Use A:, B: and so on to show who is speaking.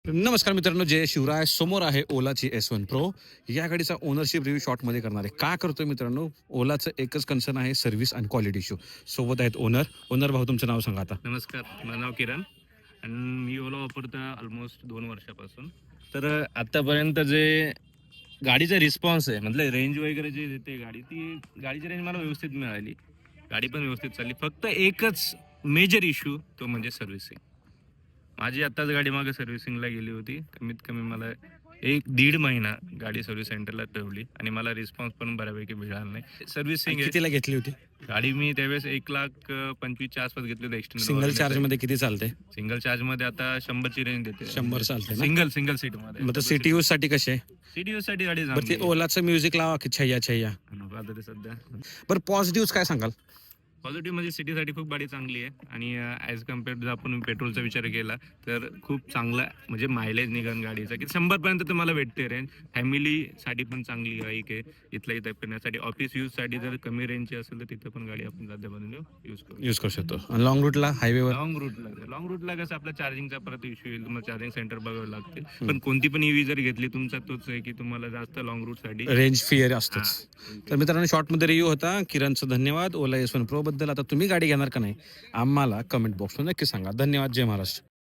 A: नमस्कार मित्रांनो, जय शिवराय. समोर आहे ओलाची S1 प्रो. या गाडीचा ओनरशिप रिव्ह्यू शॉर्टमध्ये करणार आहे. का करतोय मित्रांनो? ओलाचं एकच कन्सर्न आहे, सर्व्हिस आणि क्वालिटी इश्यू. सोबत आहेत ओनर भाऊ, तुमचं नाव सांगा आता.
B: नमस्कार, माझं नाव किरण आणि मी ओला वापरतो ऑलमोस्ट 2 वर्षापासून. तर आत्तापर्यंत जे गाडीचा रिस्पॉन्स आहे, म्हणजे रेंज वगैरे जे देते गाडी, ती गाडीची रेंज मला व्यवस्थित मिळाली. गाडी पण व्यवस्थित चालली. फक्त एकच मेजर इश्यू तो म्हणजे सर्व्हिसिंग. माझी आत्ताच गाडी मागे सर्व्हिसिंगला गेली होती. कमीत कमी मला 1-1.5 महिना गाडी सर्व्हिस सेंटरला ठेवली आणि मला रिस्पॉन्स पण बऱ्यापैकी मिळाला नाही. सर्व्हिसिंग
A: कितीला घेतली होती?
B: गाडी मी त्यावेळेस 1,25,000 आसपास घेतली होती एक्सटेंड.
A: सिंगल चार्ज मध्ये किती चालते?
B: सिंगल चार्ज मध्ये आता 100 ची रेंज देते.
A: 100 चालते ना?
B: सिंगल सीट मध्ये.
A: मग सिटी यूज साठी कसे?
B: सिटी यूज साठी गाडी
A: बरं, ते ओलाचं म्युझिक लावा की छैया छैया.
B: नको आता ते सध्या.
A: बरं, पॉझिटिव्ह काय सांगाल?
B: पॉझिटिव्ह म्हणजे सिटीसाठी खूप गाडी चांगली आहे आणि ॲज कम्पेअर जर आपण पेट्रोलचा विचार केला तर खूप चांगला म्हणजे मायलेज निघन गाडीचा की 100 पर्यंत तुम्हाला भेटते रेंज. फॅमिलीसाठी पण चांगली बाईक आहे. इथल्या इथं फिरण्यासाठी, ऑफिस यूजसाठी जर कमी रेंजची असेल तर तिथं पण गाडी आपण साध्यामध्ये यूज करू
A: शकतो. आणि लॉंग रूटला, हायवेवर?
B: लॉंग रूटला कसं आपला चार्जिंगचा परत इश्यू येईल, तुम्हाला चार्जिंग सेंटर बघावे लागते. पण कोणती पण ईव्ही जर घेतली तुमचा तोच आहे की तुम्हाला जास्त लॉंग रूटसाठी
A: रेंज फिअर असतोच. तर मित्रांनो, शॉर्टमध्ये रिव्ह्यू होता किरणचं. धन्यवाद. ओला S1 प्रो बद्दल आता तुम्ही गाडी घेणार का नाही, आम्हाला कमेंट बॉक्समध्ये नक्की सांगा. धन्यवाद. जय महाराष्ट्र.